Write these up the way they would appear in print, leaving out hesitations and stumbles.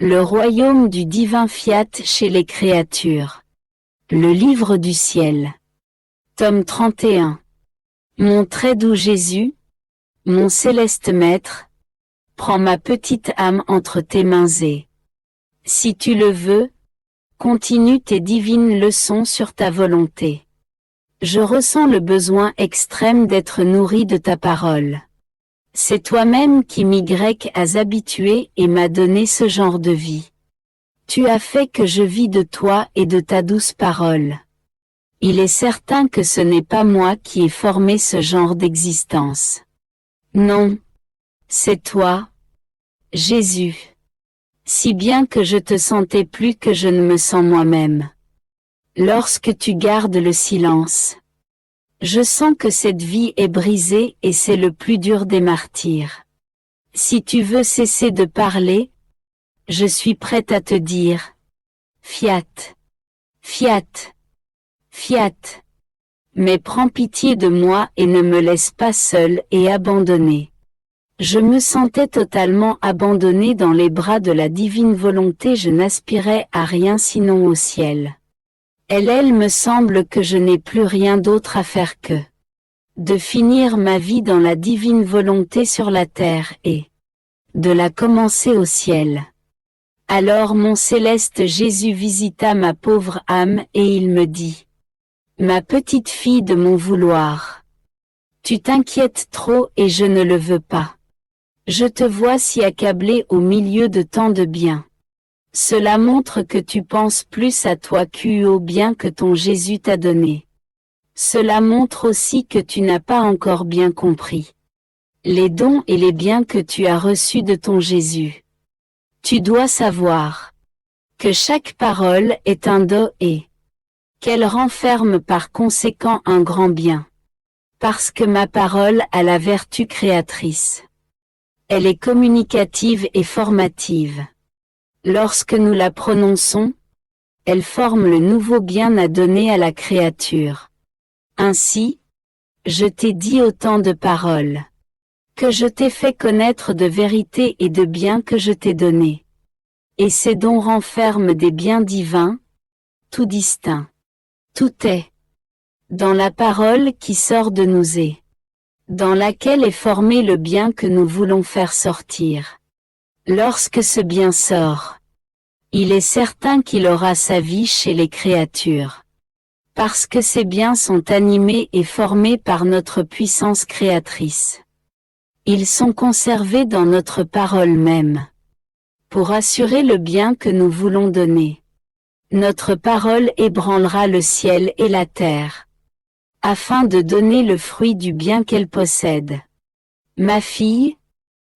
Le royaume du divin fiat chez les créatures. Le livre du ciel. Tome 31. Mon très doux Jésus, mon céleste maître, prends ma petite âme entre tes mains et, si tu le veux, continue tes divines leçons sur ta volonté. Je ressens le besoin extrême d'être nourri de ta parole. C'est toi-même qui m'y as habitué et m'as donné ce genre de vie. Tu as fait que je vis de toi et de ta douce parole. Il est certain que ce n'est pas moi qui ai formé ce genre d'existence. Non. C'est toi, Jésus. Si bien que je te sentais plus que je ne me sens moi-même. Lorsque tu gardes le silence, je sens que cette vie est brisée et c'est le plus dur des martyrs. Si tu veux cesser de parler, je suis prête à te dire « Fiat, fiat, fiat ». Mais prends pitié de moi et ne me laisse pas seule et abandonnée. Je me sentais totalement abandonnée dans les bras de la divine volonté, je n'aspirais à rien sinon au ciel. Elle me semble que je n'ai plus rien d'autre à faire que de finir ma vie dans la divine volonté sur la terre et de la commencer au ciel. Alors mon céleste Jésus visita ma pauvre âme et il me dit « Ma petite fille de mon vouloir, tu t'inquiètes trop et je ne le veux pas. Je te vois si accablée au milieu de tant de biens. Cela montre que tu penses plus à toi qu'au bien que ton Jésus t'a donné. Cela montre aussi que tu n'as pas encore bien compris les dons et les biens que tu as reçus de ton Jésus. Tu dois savoir que chaque parole est un don et qu'elle renferme par conséquent un grand bien. Parce que ma parole a la vertu créatrice. Elle est communicative et formative. Lorsque nous la prononçons, elle forme le nouveau bien à donner à la créature. Ainsi, je t'ai dit autant de paroles, que je t'ai fait connaître de vérité et de bien que je t'ai donné. Et ces dons renferment des biens divins, tout distincts. Tout est dans la parole qui sort de nous et dans laquelle est formé le bien que nous voulons faire sortir. Lorsque ce bien sort, il est certain qu'il aura sa vie chez les créatures. Parce que ces biens sont animés et formés par notre puissance créatrice. Ils sont conservés dans notre parole même. Pour assurer le bien que nous voulons donner, notre parole ébranlera le ciel et la terre, afin de donner le fruit du bien qu'elle possède. Ma fille,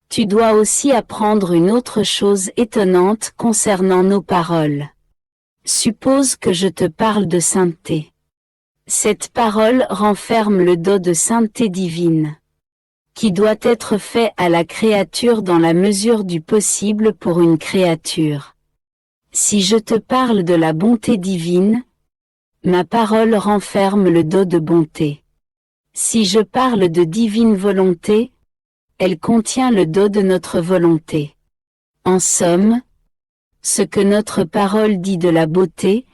tu dois aussi apprendre une autre chose étonnante concernant nos paroles. Suppose que je te parle de sainteté. Cette parole renferme le don de sainteté divine, qui doit être fait à la créature dans la mesure du possible pour une créature. Si je te parle de la bonté divine, ma parole renferme le don de bonté. Si je parle de divine volonté, elle contient le don de notre volonté. En somme, ce que notre parole dit de la beauté,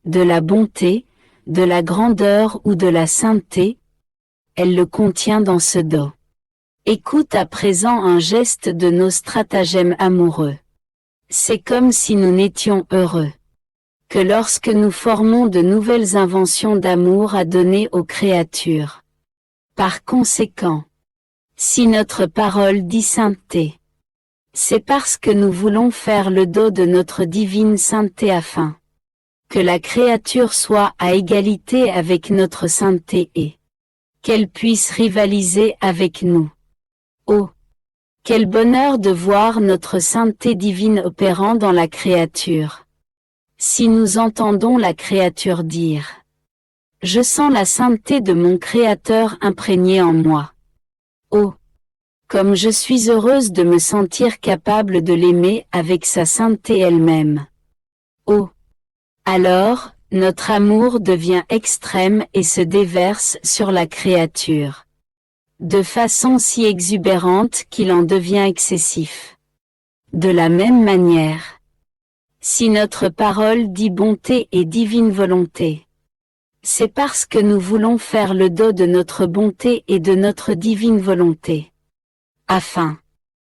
de la bonté, de la grandeur ou de la sainteté, elle le contient dans ce don. Écoute à présent un geste de nos stratagèmes amoureux. C'est comme si nous n'étions heureux que lorsque nous formons de nouvelles inventions d'amour à donner aux créatures. Par conséquent, si notre parole dit sainteté, c'est parce que nous voulons faire le don de notre divine sainteté afin que la créature soit à égalité avec notre sainteté et qu'elle puisse rivaliser avec nous. Oh! Quel bonheur de voir notre sainteté divine opérant dans la créature. Si nous entendons la créature dire « Je sens la sainteté de mon Créateur imprégnée en moi. Oh! Comme je suis heureuse de me sentir capable de l'aimer avec sa sainteté elle-même. Oh! Alors, notre amour devient extrême et se déverse sur la créature. De façon si exubérante qu'il en devient excessif. De la même manière, si notre parole dit bonté et divine volonté, c'est parce que nous voulons faire le dos de notre bonté et de notre divine volonté, afin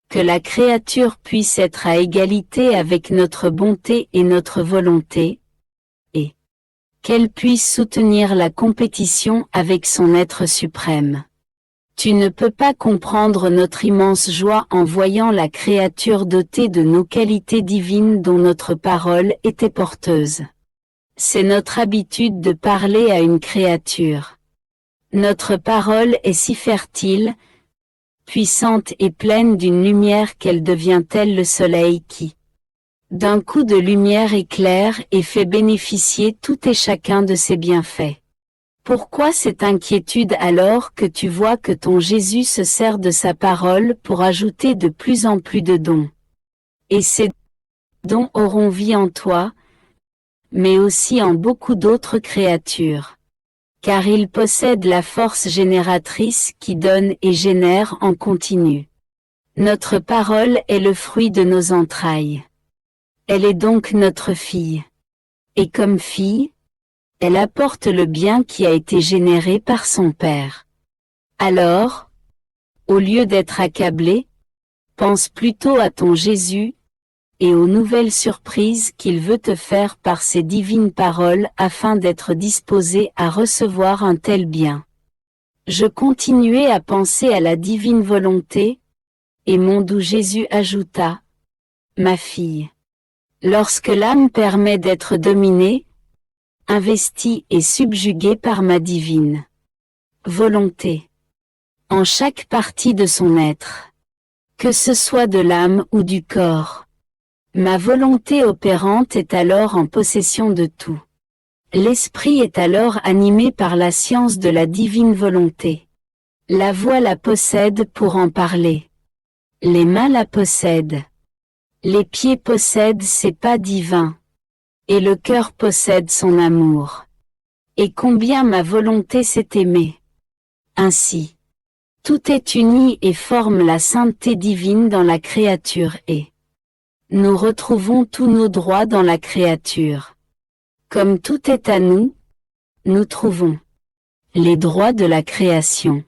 que la créature puisse être à égalité avec notre bonté et notre volonté, et qu'elle puisse soutenir la compétition avec son être suprême. Tu ne peux pas comprendre notre immense joie en voyant la créature dotée de nos qualités divines dont notre parole était porteuse. C'est notre habitude de parler à une créature. Notre parole est si fertile, puissante et pleine d'une lumière qu'elle devient telle le soleil qui, d'un coup de lumière éclaire et fait bénéficier tout et chacun de ses bienfaits. Pourquoi cette inquiétude alors que tu vois que ton Jésus se sert de sa parole pour ajouter de plus en plus de dons? Et ces dons auront vie en toi, mais aussi en beaucoup d'autres créatures. Car il possède la force génératrice qui donne et génère en continu. Notre parole est le fruit de nos entrailles. Elle est donc notre fille. Et comme fille, elle apporte le bien qui a été généré par son Père. Alors, au lieu d'être accablé, pense plutôt à ton Jésus, et aux nouvelles surprises qu'il veut te faire par ses divines paroles afin d'être disposé à recevoir un tel bien. Je continuai à penser à la divine volonté, et mon doux Jésus ajouta, « Ma fille, lorsque l'âme permet d'être dominée, investie et subjuguée par ma divine volonté, en chaque partie de son être, que ce soit de l'âme ou du corps, ma volonté opérante est alors en possession de tout. L'esprit est alors animé par la science de la divine volonté. La voix la possède pour en parler. Les mains la possèdent. Les pieds possèdent ses pas divins. Et le cœur possède son amour. Et combien ma volonté s'est aimée. Ainsi, tout est uni et forme la sainteté divine dans la créature et nous retrouvons tous nos droits dans la créature. Comme tout est à nous, nous trouvons les droits de la création,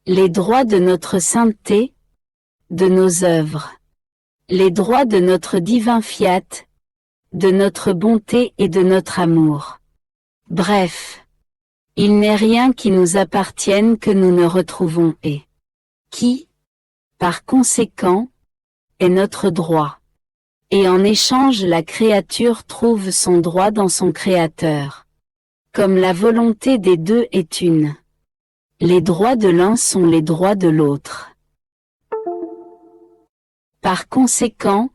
les droits de notre sainteté, de nos œuvres, les droits de notre divin fiat, de notre bonté et de notre amour. Bref, il n'est rien qui nous appartienne que nous ne retrouvons et qui, par conséquent, est notre droit. Et en échange la créature trouve son droit dans son Créateur. Comme la volonté des deux est une. Les droits de l'un sont les droits de l'autre. Par conséquent,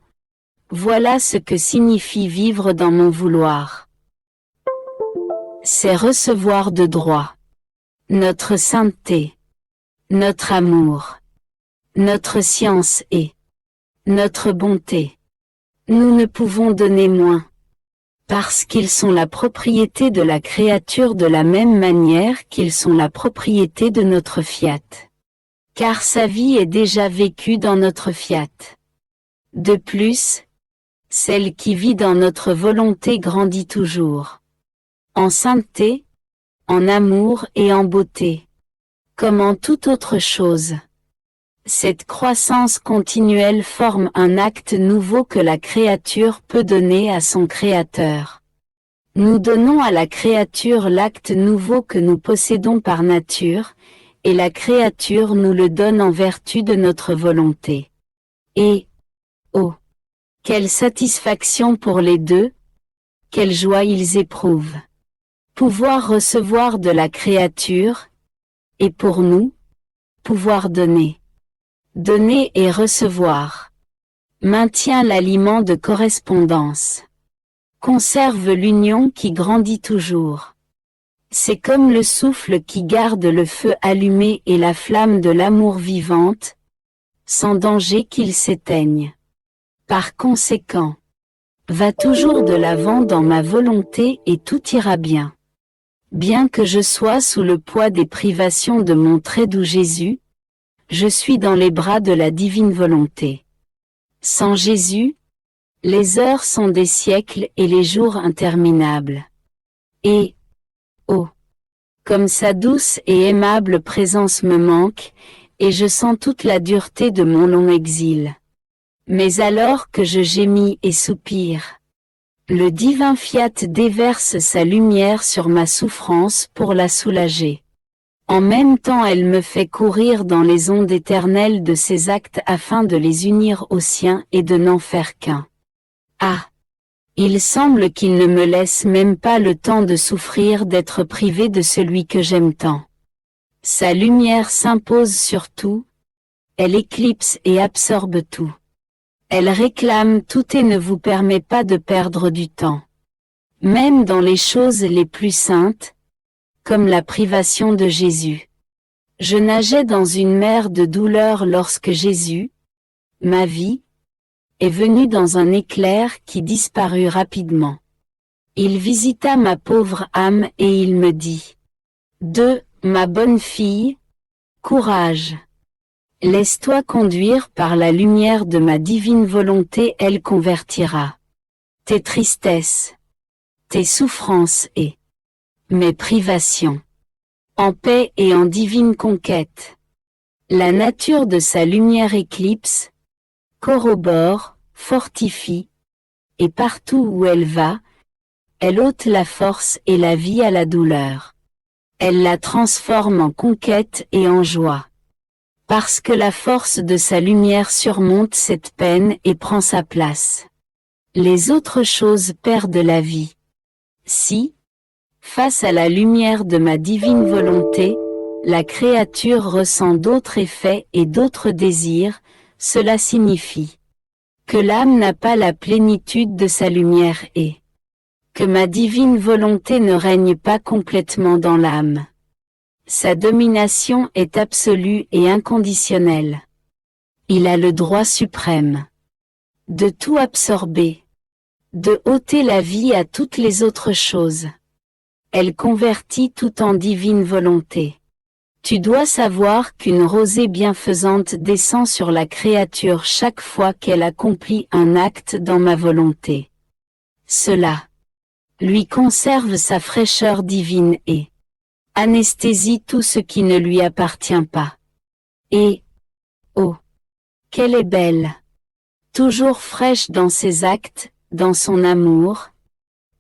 voilà ce que signifie vivre dans mon vouloir. C'est recevoir de droit. Notre sainteté, notre amour, notre science et notre bonté. Nous ne pouvons donner moins, parce qu'ils sont la propriété de la créature de la même manière qu'ils sont la propriété de notre fiat. Car sa vie est déjà vécue dans notre fiat. De plus, celle qui vit dans notre volonté grandit toujours. En sainteté, en amour et en beauté. Comme en toute autre chose. Cette croissance continuelle forme un acte nouveau que la créature peut donner à son Créateur. Nous donnons à la créature l'acte nouveau que nous possédons par nature, et la créature nous le donne en vertu de notre volonté. Et, oh, quelle satisfaction pour les deux, quelle joie ils éprouvent. Pouvoir recevoir de la créature, et pour nous, pouvoir donner. Donner et recevoir. Maintient l'aliment de correspondance. Conserve l'union qui grandit toujours. C'est comme le souffle qui garde le feu allumé et la flamme de l'amour vivante, sans danger qu'il s'éteigne. Par conséquent, va toujours de l'avant dans ma volonté et tout ira bien. Bien que je sois sous le poids des privations de mon très doux Jésus, je suis dans les bras de la divine volonté. Sans Jésus, les heures sont des siècles et les jours interminables. Et, oh, comme sa douce et aimable présence me manque, et je sens toute la dureté de mon long exil. Mais alors que je gémis et soupire, le divin Fiat déverse sa lumière sur ma souffrance pour la soulager. En même temps elle me fait courir dans les ondes éternelles de ses actes afin de les unir aux siens et de n'en faire qu'un. Ah! Il semble qu'il ne me laisse même pas le temps de souffrir d'être privé de celui que j'aime tant. Sa lumière s'impose sur tout, elle éclipse et absorbe tout. Elle réclame tout et ne vous permet pas de perdre du temps. Même dans les choses les plus saintes, comme la privation de Jésus. Je nageais dans une mer de douleur lorsque Jésus, ma vie, est venu dans un éclair qui disparut rapidement. Il visita ma pauvre âme et il me dit: ma bonne fille, courage. Laisse-toi conduire par la lumière de ma divine volonté, elle convertira tes tristesses, tes souffrances et mes privations en paix et en divine conquête. La nature de sa lumière éclipse, corrobore, fortifie, et partout où elle va, elle ôte la force et la vie à la douleur. Elle la transforme en conquête et en joie. Parce que la force de sa lumière surmonte cette peine et prend sa place. Les autres choses perdent la vie. Si, face à la lumière de ma divine volonté, la créature ressent d'autres effets et d'autres désirs, cela signifie que l'âme n'a pas la plénitude de sa lumière et que ma divine volonté ne règne pas complètement dans l'âme. Sa domination est absolue et inconditionnelle. Il a le droit suprême de tout absorber, de ôter la vie à toutes les autres choses. Elle convertit tout en divine volonté. Tu dois savoir qu'une rosée bienfaisante descend sur la créature chaque fois qu'elle accomplit un acte dans ma volonté. Cela lui conserve sa fraîcheur divine et anesthésie tout ce qui ne lui appartient pas. Et, oh, qu'elle est belle! Toujours fraîche dans ses actes, dans son amour,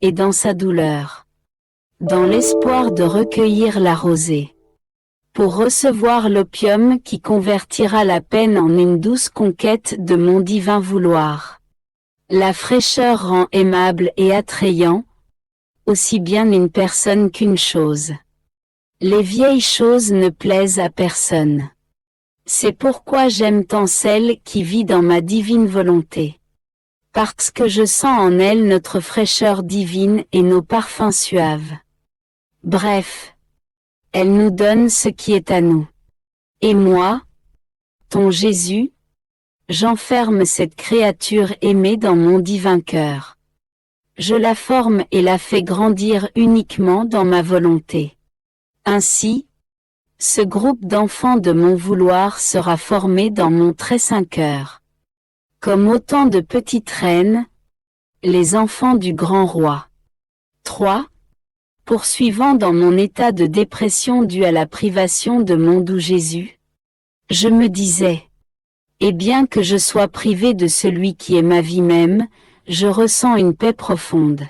et dans sa douleur. Dans l'espoir de recueillir la rosée. Pour recevoir l'opium qui convertira la peine en une douce conquête de mon divin vouloir. La fraîcheur rend aimable et attrayant, aussi bien une personne qu'une chose. Les vieilles choses ne plaisent à personne. C'est pourquoi j'aime tant celle qui vit dans ma divine volonté. Parce que je sens en elle notre fraîcheur divine et nos parfums suaves. Bref, elle nous donne ce qui est à nous. Et moi, ton Jésus, j'enferme cette créature aimée dans mon divin cœur. Je la forme et la fais grandir uniquement dans ma volonté. Ainsi, ce groupe d'enfants de mon vouloir sera formé dans mon très saint cœur. Comme autant de petites reines, les enfants du grand roi. 3. Poursuivant dans mon état de dépression dû à la privation de mon doux Jésus, je me disais, et bien que je sois privé de celui qui est ma vie même, je ressens une paix profonde.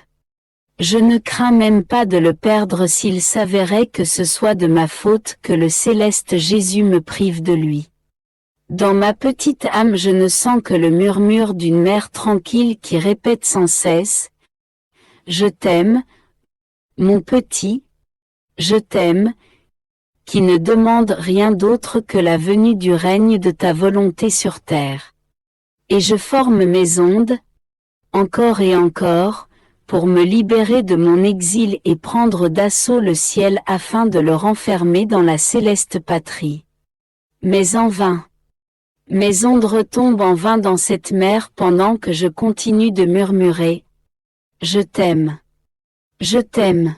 Je ne crains même pas de le perdre s'il s'avérait que ce soit de ma faute que le céleste Jésus me prive de lui. Dans ma petite âme je ne sens que le murmure d'une mère tranquille qui répète sans cesse « Je t'aime, mon petit, je t'aime », qui ne demande rien d'autre que la venue du règne de ta volonté sur terre. Et je forme mes ondes, encore et encore, pour me libérer de mon exil et prendre d'assaut le ciel afin de le renfermer dans la céleste patrie. Mais en vain. Mes ondes retombent en vain dans cette mer pendant que je continue de murmurer « Je t'aime. Je t'aime. »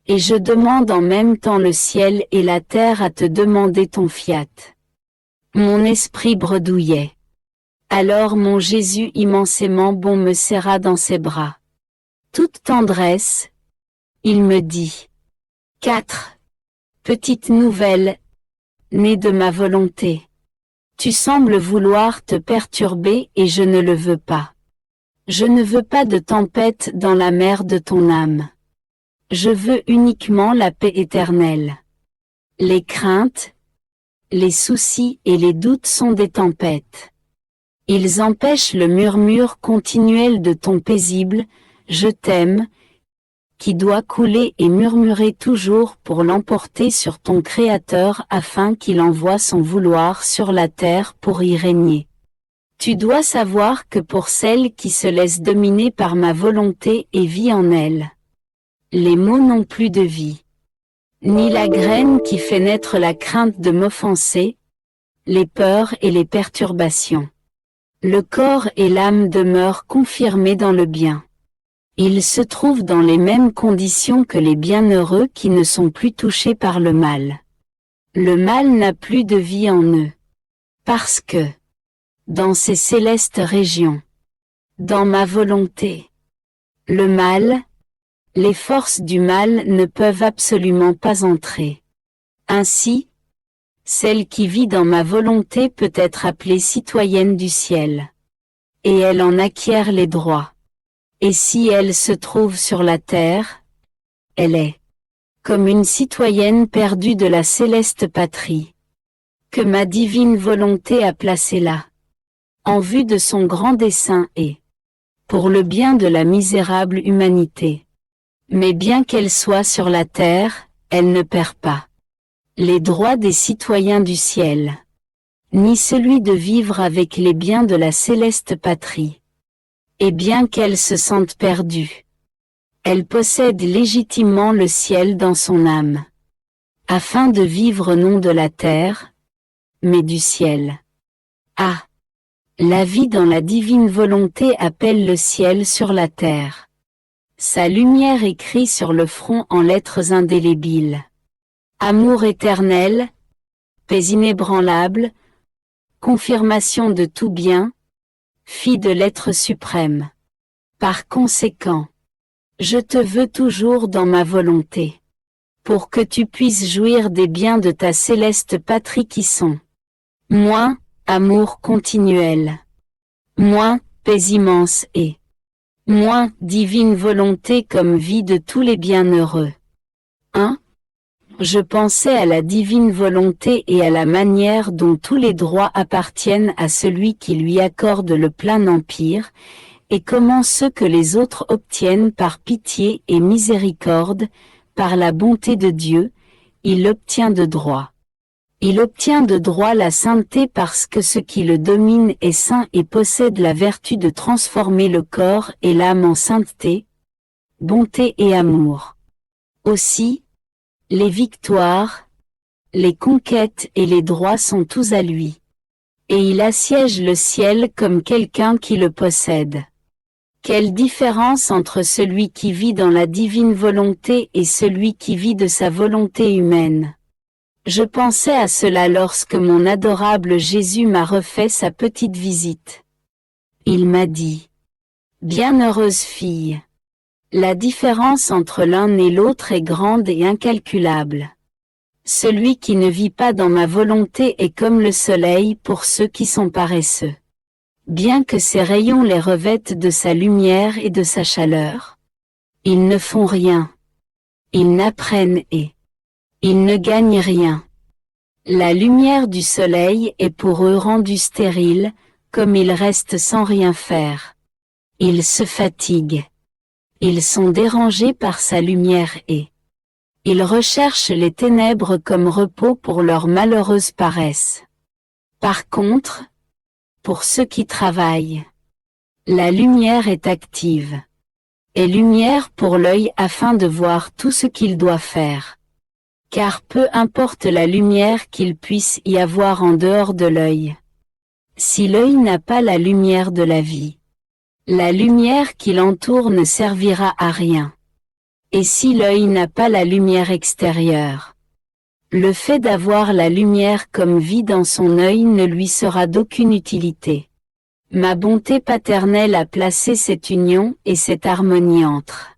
Et je demande en même temps le ciel et la terre à te demander ton fiat. Mon esprit bredouillait. Alors mon Jésus immensément bon me serra dans ses bras. Toute tendresse, il me dit. 4. Petite nouvelle, née de ma volonté. Tu sembles vouloir te perturber et je ne le veux pas. Je ne veux pas de tempête dans la mer de ton âme. Je veux uniquement la paix éternelle. Les craintes, les soucis et les doutes sont des tempêtes. Ils empêchent le murmure continuel de ton paisible « Je t'aime » qui doit couler et murmurer toujours pour l'emporter sur ton Créateur afin qu'il envoie son vouloir sur la terre pour y régner. Tu dois savoir que pour celle qui se laisse dominer par ma volonté et vit en elle, les mots n'ont plus de vie. Ni la graine qui fait naître la crainte de m'offenser, les peurs et les perturbations. Le corps et l'âme demeurent confirmés dans le bien. Ils se trouvent dans les mêmes conditions que les bienheureux qui ne sont plus touchés par le mal. Le mal n'a plus de vie en eux. Parce que, dans ces célestes régions, dans ma volonté, le mal, les forces du mal ne peuvent absolument pas entrer. Ainsi, celle qui vit dans ma volonté peut être appelée citoyenne du ciel. Et elle en acquiert les droits. Et si elle se trouve sur la terre, elle est comme une citoyenne perdue de la céleste patrie, que ma divine volonté a placée là, en vue de son grand dessein et pour le bien de la misérable humanité. Mais bien qu'elle soit sur la terre, elle ne perd pas les droits des citoyens du ciel, ni celui de vivre avec les biens de la céleste patrie. Et bien qu'elle se sente perdue, elle possède légitimement le ciel dans son âme, afin de vivre non de la terre, mais du ciel. Ah! La vie dans la divine volonté appelle le ciel sur la terre. Sa lumière écrit sur le front en lettres indélébiles. Amour éternel, paix inébranlable, confirmation de tout bien, fille de l'être suprême. Par conséquent, je te veux toujours dans ma volonté, pour que tu puisses jouir des biens de ta céleste patrie qui sont moins amour continuel, moins paix immense et moins divine volonté comme vie de tous les bienheureux. 1. Je pensais à la divine volonté et à la manière dont tous les droits appartiennent à celui qui lui accorde le plein empire, et comment ceux que les autres obtiennent par pitié et miséricorde, par la bonté de Dieu, il obtient de droit. Il obtient de droit la sainteté parce que ce qui le domine est saint et possède la vertu de transformer le corps et l'âme en sainteté, bonté et amour. Aussi, les victoires, les conquêtes et les droits sont tous à lui. Et il assiège le ciel comme quelqu'un qui le possède. Quelle différence entre celui qui vit dans la divine volonté et celui qui vit de sa volonté humaine. Je pensais à cela lorsque mon adorable Jésus m'a refait sa petite visite. Il m'a dit, « Bienheureuse fille, la différence entre l'un et l'autre est grande et incalculable. Celui qui ne vit pas dans ma volonté est comme le soleil pour ceux qui sont paresseux. Bien que ses rayons les revêtent de sa lumière et de sa chaleur, ils ne font rien. Ils n'apprennent et ils ne gagnent rien. La lumière du soleil est pour eux rendue stérile, comme ils restent sans rien faire. Ils se fatiguent. Ils sont dérangés par sa lumière et ils recherchent les ténèbres comme repos pour leur malheureuse paresse. Par contre, pour ceux qui travaillent, la lumière est active. Et lumière pour l'œil afin de voir tout ce qu'il doit faire. Car peu importe la lumière qu'il puisse y avoir en dehors de l'œil. Si l'œil n'a pas la lumière de la vie, la lumière qui l'entoure ne servira à rien. Et si l'œil n'a pas la lumière extérieure, le fait d'avoir la lumière comme vie dans son œil ne lui sera d'aucune utilité. Ma bonté paternelle a placé cette union et cette harmonie entre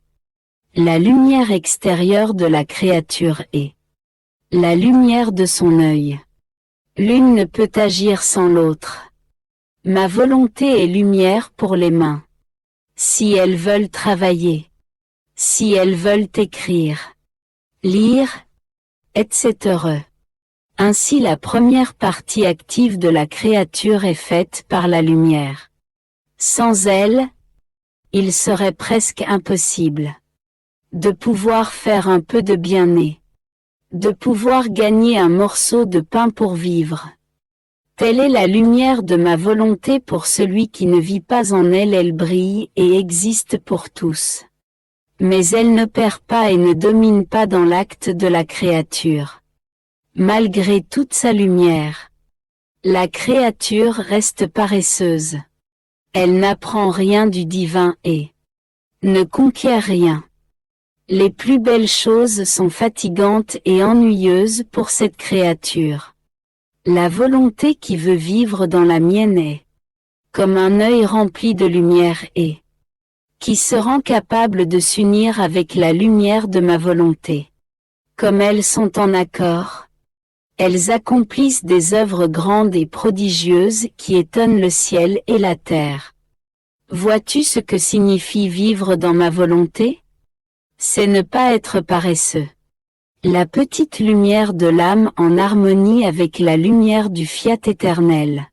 la lumière extérieure de la créature et la lumière de son œil. L'une ne peut agir sans l'autre. Ma volonté est lumière pour les mains. Si elles veulent travailler, si elles veulent écrire, lire, etc. Ainsi la première partie active de la créature est faite par la lumière. Sans elle, il serait presque impossible de pouvoir faire un peu de bien-être, de pouvoir gagner un morceau de pain pour vivre. Telle est la lumière de ma volonté pour celui qui ne vit pas en elle, elle brille et existe pour tous. Mais elle ne perd pas et ne domine pas dans l'acte de la créature. Malgré toute sa lumière, la créature reste paresseuse. Elle n'apprend rien du divin et ne conquiert rien. Les plus belles choses sont fatigantes et ennuyeuses pour cette créature. La volonté qui veut vivre dans la mienne est comme un œil rempli de lumière et qui se rend capable de s'unir avec la lumière de ma volonté. Comme elles sont en accord, elles accomplissent des œuvres grandes et prodigieuses qui étonnent le ciel et la terre. Vois-tu ce que signifie vivre dans ma volonté? C'est ne pas être paresseux. La petite lumière de l'âme en harmonie avec la lumière du fiat éternel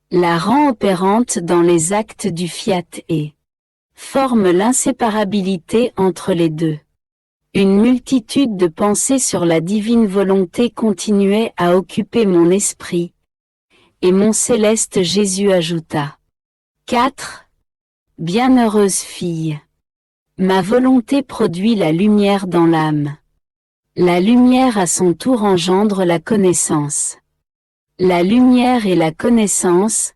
la rend opérante dans les actes du fiat et forme l'inséparabilité entre les deux. Une multitude de pensées sur la divine volonté continuait à occuper mon esprit, et mon céleste Jésus ajouta. 4. Bienheureuse fille. Ma volonté produit la lumière dans l'âme. La lumière à son tour engendre la connaissance. La lumière et la connaissance,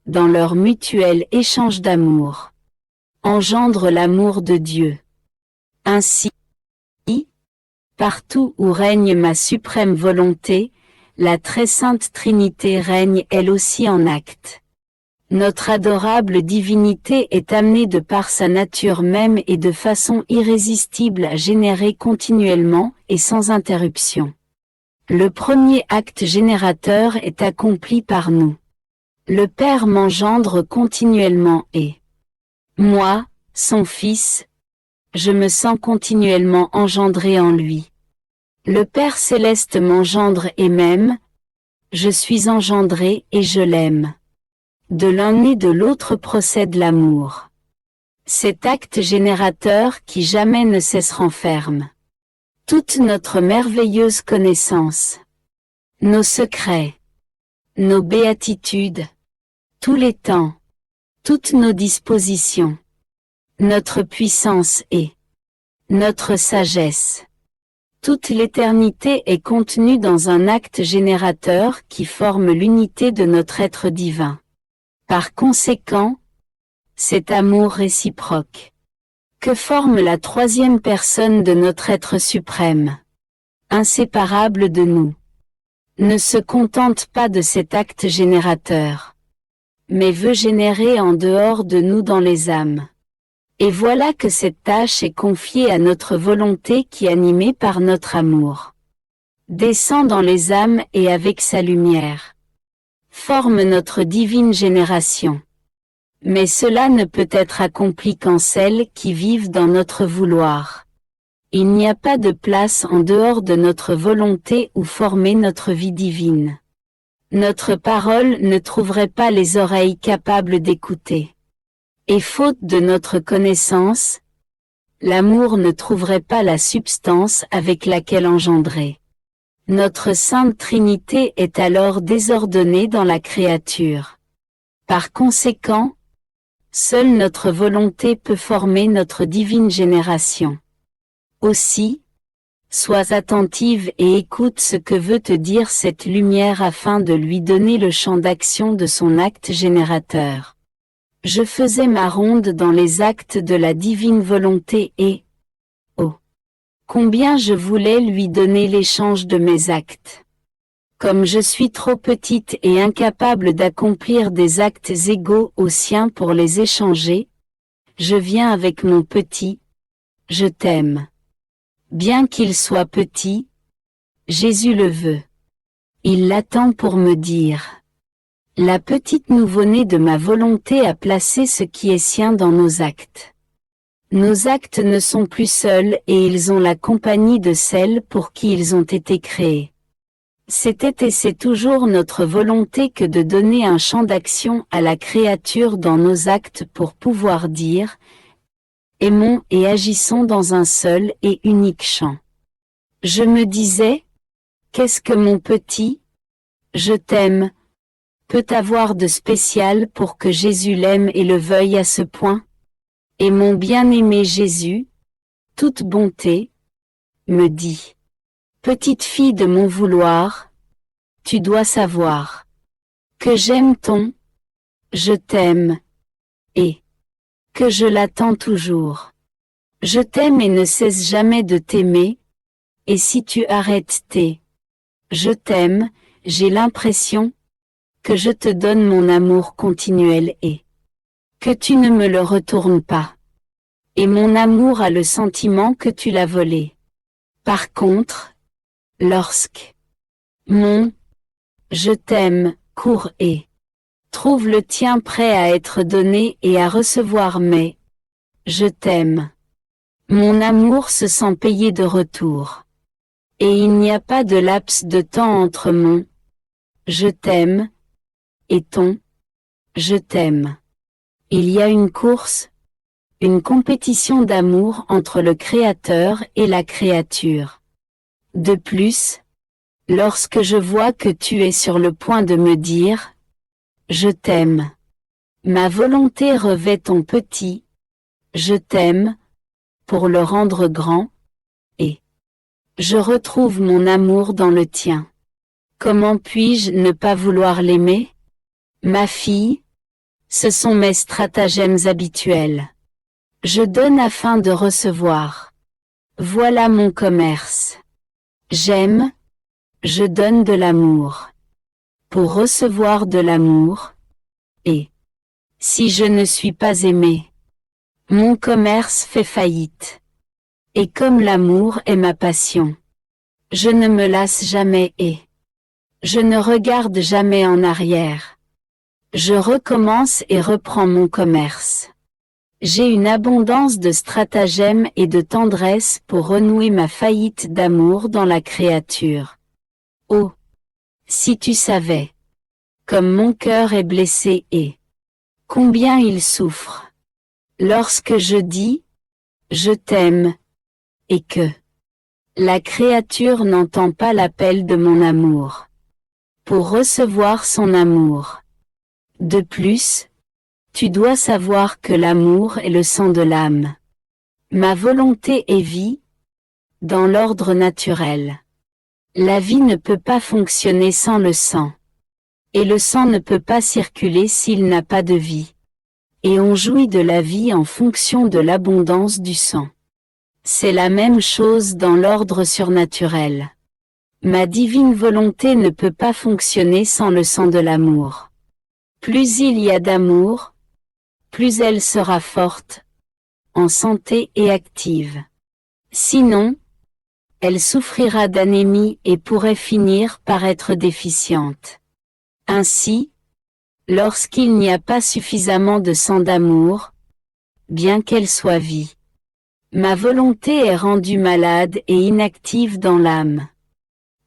dans leur mutuel échange d'amour, engendrent l'amour de Dieu. Ainsi, partout où règne ma suprême volonté, la très sainte Trinité règne elle aussi en acte. Notre adorable divinité est amenée de par sa nature même et de façon irrésistible à générer continuellement et sans interruption. Le premier acte générateur est accompli par nous. Le Père m'engendre continuellement et moi, son Fils, je me sens continuellement engendré en lui. Le Père céleste m'engendre et m'aime, je suis engendré et je l'aime. De l'un et de l'autre procède l'amour. Cet acte générateur qui jamais ne cesse renferme toute notre merveilleuse connaissance, nos secrets, nos béatitudes, tous les temps, toutes nos dispositions, notre puissance et notre sagesse. Toute l'éternité est contenue dans un acte générateur qui forme l'unité de notre être divin. Par conséquent, cet amour réciproque que forme la troisième personne de notre être suprême, inséparable de nous, ne se contente pas de cet acte générateur, mais veut générer en dehors de nous dans les âmes. Et voilà que cette tâche est confiée à notre volonté qui, animée par notre amour, descend dans les âmes et avec sa lumière, forme notre divine génération. Mais cela ne peut être accompli qu'en celles qui vivent dans notre vouloir. Il n'y a pas de place en dehors de notre volonté où former notre vie divine. Notre parole ne trouverait pas les oreilles capables d'écouter. Et faute de notre connaissance, l'amour ne trouverait pas la substance avec laquelle engendrer. Notre Sainte Trinité est alors désordonnée dans la créature. Par conséquent, seule notre volonté peut former notre divine génération. Aussi, sois attentive et écoute ce que veut te dire cette lumière afin de lui donner le champ d'action de son acte générateur. Je faisais ma ronde dans les actes de la divine volonté et, oh, combien je voulais lui donner l'échange de mes actes. Comme je suis trop petite et incapable d'accomplir des actes égaux aux siens pour les échanger, je viens avec mon petit « Je t'aime ». Bien qu'il soit petit, Jésus le veut. Il l'attend pour me dire. La petite nouveau-née de ma volonté a placé ce qui est sien dans nos actes. Nos actes ne sont plus seuls et ils ont la compagnie de celle pour qui ils ont été créés. C'était et c'est toujours notre volonté que de donner un champ d'action à la créature dans nos actes pour pouvoir dire « Aimons et agissons dans un seul et unique champ ». Je me disais, qu'est-ce que mon petit « Je t'aime » peut avoir de spécial pour que Jésus l'aime et le veuille à ce point? Et mon bien-aimé Jésus, toute bonté, me dit « Petite fille de mon vouloir, tu dois savoir que j'aime ton, je t'aime, et que je l'attends toujours. Je t'aime et ne cesse jamais de t'aimer, et si tu arrêtes tes je t'aime, j'ai l'impression que je te donne mon amour continuel et que tu ne me le retournes pas. Et mon amour a le sentiment que tu l'as volé. Par contre, lorsque mon je t'aime court et trouve le tien prêt à être donné et à recevoir mes je t'aime, mon amour se sent payé de retour. Et il n'y a pas de laps de temps entre mon je t'aime et ton je t'aime. Il y a une course, une compétition d'amour entre le Créateur et la créature. De plus, lorsque je vois que tu es sur le point de me dire « Je t'aime », ma volonté revêt ton petit « Je t'aime » pour le rendre grand, et je retrouve mon amour dans le tien. Comment puis-je ne pas vouloir l'aimer? Ma fille, ce sont mes stratagèmes habituels. Je donne afin de recevoir. Voilà mon commerce. J'aime, je donne de l'amour. Pour recevoir de l'amour, et si je ne suis pas aimé, mon commerce fait faillite. Et comme l'amour est ma passion, je ne me lasse jamais et je ne regarde jamais en arrière. Je recommence et reprends mon commerce. J'ai une abondance de stratagèmes et de tendresse pour renouer ma faillite d'amour dans la créature. Oh! Si tu savais, comme mon cœur est blessé et combien il souffre, lorsque je dis, je t'aime, et que la créature n'entend pas l'appel de mon amour, pour recevoir son amour. De plus, tu dois savoir que l'amour est le sang de l'âme. Ma volonté est vie, dans l'ordre naturel. La vie ne peut pas fonctionner sans le sang. Et le sang ne peut pas circuler s'il n'a pas de vie. Et on jouit de la vie en fonction de l'abondance du sang. C'est la même chose dans l'ordre surnaturel. Ma divine volonté ne peut pas fonctionner sans le sang de l'amour. Plus il y a d'amour, plus elle sera forte, en santé et active. Sinon, elle souffrira d'anémie et pourrait finir par être déficiente. Ainsi, lorsqu'il n'y a pas suffisamment de sang d'amour, bien qu'elle soit vie, ma volonté est rendue malade et inactive dans l'âme.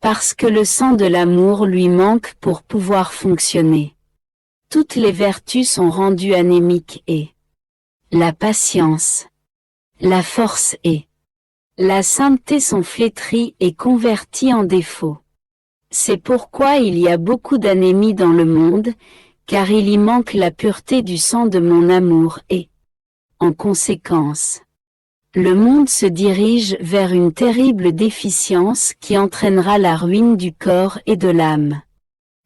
Parce que le sang de l'amour lui manque pour pouvoir fonctionner. Toutes les vertus sont rendues anémiques et la patience, la force et la sainteté sont flétries et converties en défauts. C'est pourquoi il y a beaucoup d'anémie dans le monde, car il y manque la pureté du sang de mon amour et, en conséquence, le monde se dirige vers une terrible déficience qui entraînera la ruine du corps et de l'âme.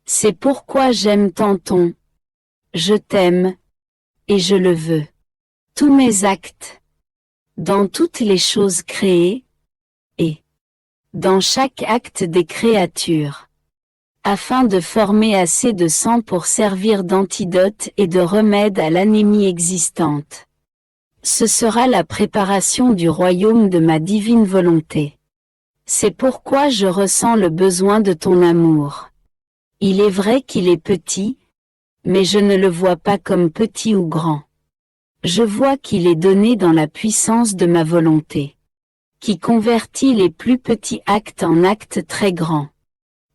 C'est pourquoi j'aime tant ton je t'aime, et je le veux. Tous mes actes, dans toutes les choses créées, et dans chaque acte des créatures, afin de former assez de sang pour servir d'antidote et de remède à l'anémie existante. Ce sera la préparation du royaume de ma divine volonté. C'est pourquoi je ressens le besoin de ton amour. Il est vrai qu'il est petit, mais je ne le vois pas comme petit ou grand. Je vois qu'il est donné dans la puissance de ma volonté, qui convertit les plus petits actes en actes très grands,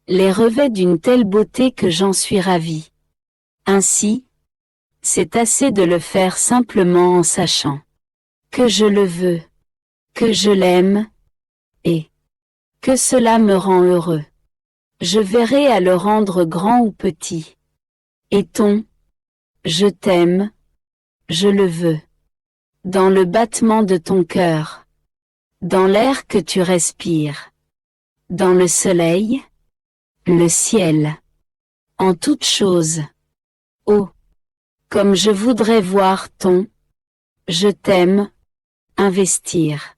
les revêt d'une telle beauté que j'en suis ravi. Ainsi, c'est assez de le faire simplement en sachant que je le veux, que je l'aime, et que cela me rend heureux. Je verrai à le rendre grand ou petit. Et ton « je t'aime », je le veux. Dans le battement de ton cœur, dans l'air que tu respires, dans le soleil, le ciel, en toutes choses. Oh, comme je voudrais voir ton « je t'aime » investir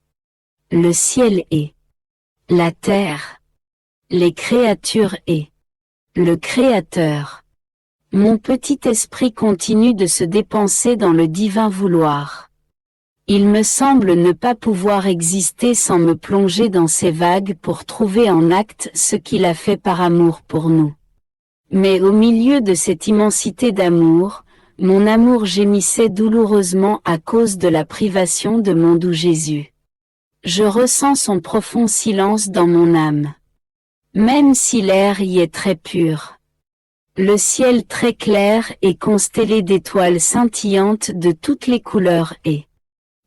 le ciel et la terre, les créatures et le Créateur. Mon petit esprit continue de se dépenser dans le divin vouloir. Il me semble ne pas pouvoir exister sans me plonger dans ces vagues pour trouver en acte ce qu'il a fait par amour pour nous. Mais au milieu de cette immensité d'amour, mon amour gémissait douloureusement à cause de la privation de mon doux Jésus. Je ressens son profond silence dans mon âme. Même si l'air y est très pur. Le ciel très clair et constellé d'étoiles scintillantes de toutes les couleurs et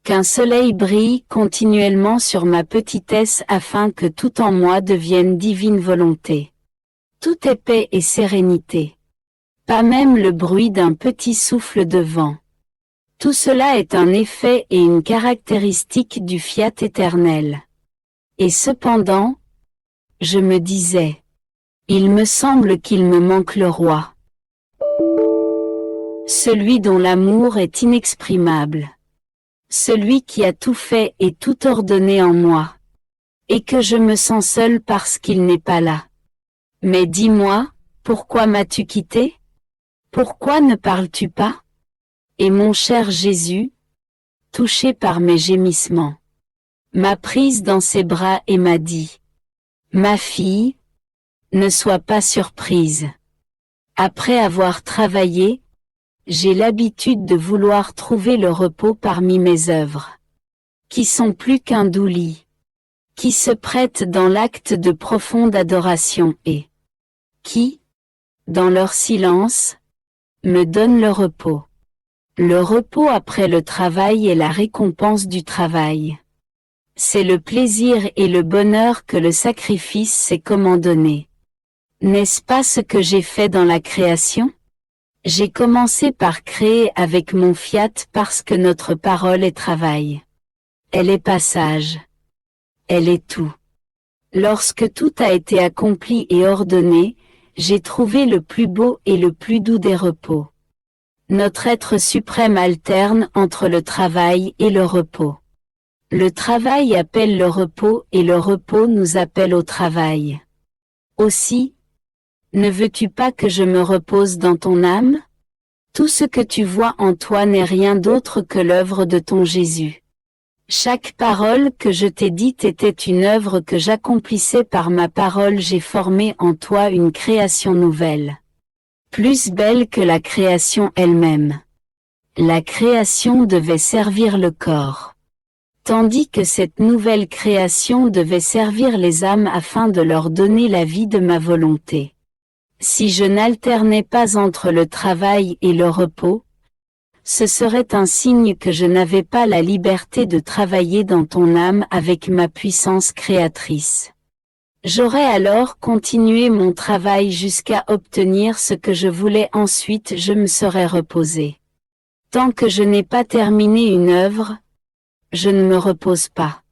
qu'un soleil brille continuellement sur ma petitesse afin que tout en moi devienne divine volonté. Tout est paix et sérénité. Pas même le bruit d'un petit souffle de vent. Tout cela est un effet et une caractéristique du fiat éternel. Et cependant, je me disais, il me semble qu'il me manque le roi. Celui dont l'amour est inexprimable. Celui qui a tout fait et tout ordonné en moi. Et que je me sens seul parce qu'il n'est pas là. Mais dis-moi, pourquoi m'as-tu quitté? Pourquoi ne parles-tu pas? Et mon cher Jésus, touché par mes gémissements, m'a prise dans ses bras et m'a dit, « Ma fille, ne sois pas surprise. Après avoir travaillé, j'ai l'habitude de vouloir trouver le repos parmi mes œuvres, qui sont plus qu'un doux lit, qui se prêtent dans l'acte de profonde adoration et qui, dans leur silence, me donnent le repos. Le repos après le travail est la récompense du travail. C'est le plaisir et le bonheur que le sacrifice sait comment donner. N'est-ce pas ce que j'ai fait dans la création? J'ai commencé par créer avec mon fiat parce que notre parole est travail. Elle est passage. Elle est tout. Lorsque tout a été accompli et ordonné, j'ai trouvé le plus beau et le plus doux des repos. Notre être suprême alterne entre le travail et le repos. Le travail appelle le repos et le repos nous appelle au travail. Aussi, ne veux-tu pas que je me repose dans ton âme? Tout ce que tu vois en toi n'est rien d'autre que l'œuvre de ton Jésus. Chaque parole que je t'ai dite était une œuvre que j'accomplissais par ma parole. J'ai formé en toi une création nouvelle. Plus belle que la création elle-même. La création devait servir le corps. Tandis que cette nouvelle création devait servir les âmes afin de leur donner la vie de ma volonté. Si je n'alternais pas entre le travail et le repos, ce serait un signe que je n'avais pas la liberté de travailler dans ton âme avec ma puissance créatrice. J'aurais alors continué mon travail jusqu'à obtenir ce que je voulais, ensuite je me serais reposé. Tant que je n'ai pas terminé une œuvre, je ne me repose pas.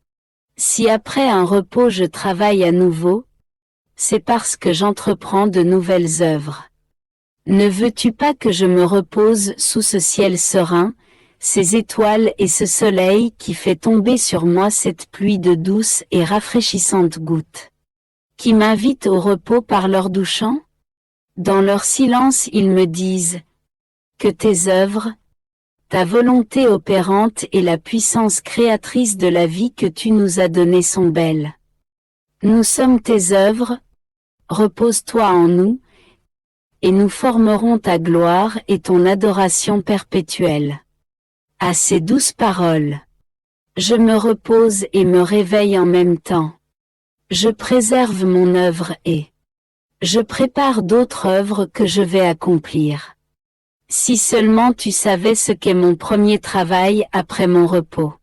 Si après un repos je travaille à nouveau, c'est parce que j'entreprends de nouvelles œuvres. Ne veux-tu pas que je me repose sous ce ciel serein, ces étoiles et ce soleil qui fait tomber sur moi cette pluie de douces et rafraîchissantes gouttes, qui m'invitent au repos par leur doux chant? Dans leur silence ils me disent que tes œuvres, ta volonté opérante et la puissance créatrice de la vie que tu nous as donnée sont belles. Nous sommes tes œuvres, repose-toi en nous, et nous formerons ta gloire et ton adoration perpétuelle. À ces douces paroles, je me repose et me réveille en même temps. Je préserve mon œuvre et je prépare d'autres œuvres que je vais accomplir. Si seulement tu savais ce qu'est mon premier travail après mon repos.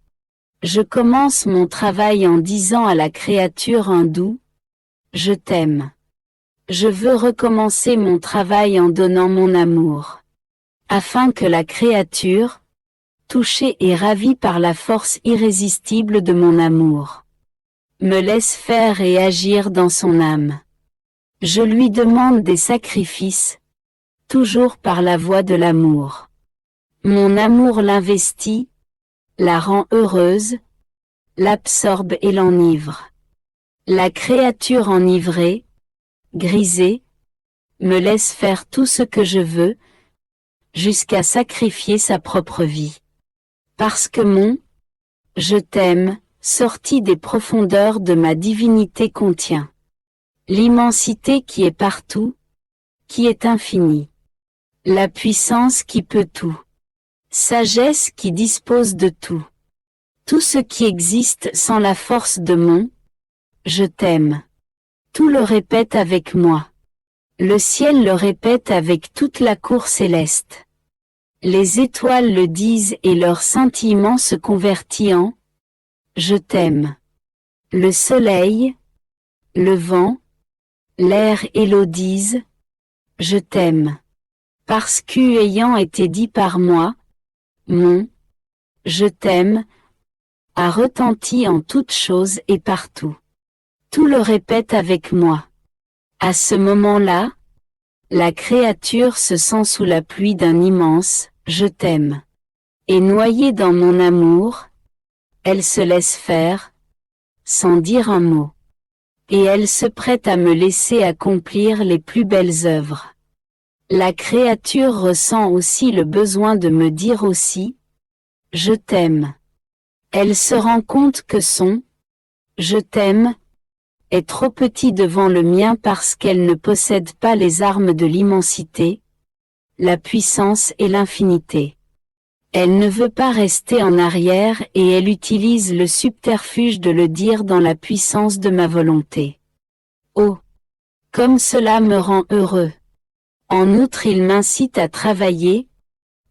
Je commence mon travail en disant à la créature un doux « Je t'aime ». Je veux recommencer mon travail en donnant mon amour. Afin que la créature, touchée et ravie par la force irrésistible de mon amour, me laisse faire et agir dans son âme. Je lui demande des sacrifices, toujours par la voie de l'amour. Mon amour l'investit, la rend heureuse, l'absorbe et l'enivre. La créature enivrée, grisée, me laisse faire tout ce que je veux, jusqu'à sacrifier sa propre vie. Parce que mon « je t'aime » sorti des profondeurs de ma divinité contient l'immensité qui est partout, qui est infinie. La puissance qui peut tout. Sagesse qui dispose de tout. Tout ce qui existe sans la force de mon « je t'aime ». Tout le répète avec moi. Le ciel le répète avec toute la cour céleste. Les étoiles le disent et leur scintillement se convertit en « je t'aime ». Le soleil, le vent, l'air et l'eau disent « je t'aime ». Parce qu'ayant été dit par moi, mon « je t'aime » a retenti en toutes choses et partout. Tout le répète avec moi. À ce moment-là, la créature se sent sous la pluie d'un immense « je t'aime ». Et noyée dans mon amour, elle se laisse faire, sans dire un mot. Et elle se prête à me laisser accomplir les plus belles œuvres. La créature ressent aussi le besoin de me dire aussi « je t'aime ». Elle se rend compte que son « je t'aime » est trop petit devant le mien parce qu'elle ne possède pas les armes de l'immensité, la puissance et l'infinité. Elle ne veut pas rester en arrière et elle utilise le subterfuge de le dire dans la puissance de ma volonté. Oh! Comme cela me rend heureux. En outre il m'incite à travailler,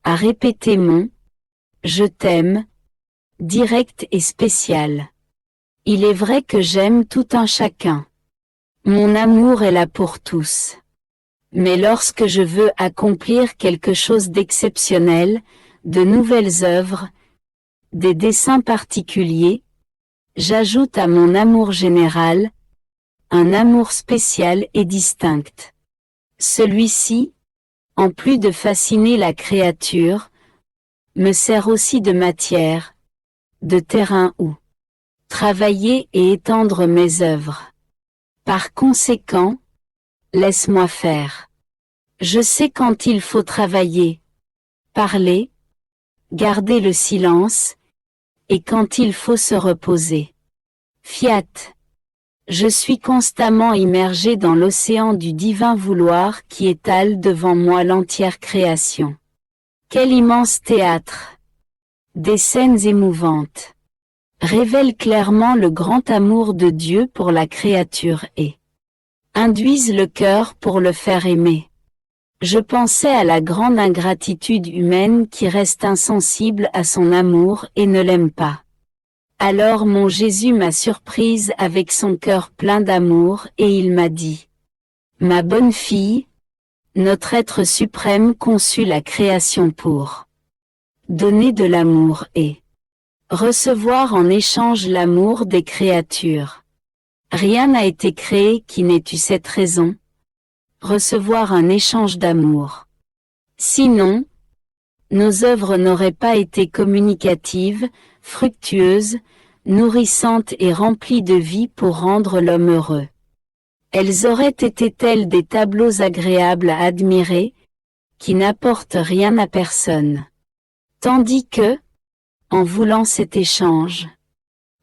à répéter mon « je t'aime » direct et spécial. Il est vrai que j'aime tout un chacun. Mon amour est là pour tous. Mais lorsque je veux accomplir quelque chose d'exceptionnel, de nouvelles œuvres, des desseins particuliers, j'ajoute à mon amour général, un amour spécial et distinct. Celui-ci, en plus de fasciner la créature, me sert aussi de matière, de terrain où travailler et étendre mes œuvres. Par conséquent, laisse-moi faire. Je sais quand il faut travailler, parler, garder le silence, et quand il faut se reposer. Fiat. Je suis constamment immergé dans l'océan du divin vouloir qui étale devant moi l'entière création. Quel immense théâtre! Des scènes émouvantes révèlent clairement le grand amour de Dieu pour la créature et induisent le cœur pour le faire aimer. Je pensais à la grande ingratitude humaine qui reste insensible à son amour et ne l'aime pas. Alors mon Jésus m'a surprise avec son cœur plein d'amour et il m'a dit « Ma bonne fille, notre être suprême conçut la création pour donner de l'amour et recevoir en échange l'amour des créatures. Rien n'a été créé qui n'ait eu cette raison, recevoir un échange d'amour. Sinon, nos œuvres n'auraient pas été communicatives, fructueuses, nourrissantes et remplies de vie pour rendre l'homme heureux. elles auraient été telles des tableaux agréables à admirer, qui n'apportent rien à personne. Tandis que, en voulant cet échange,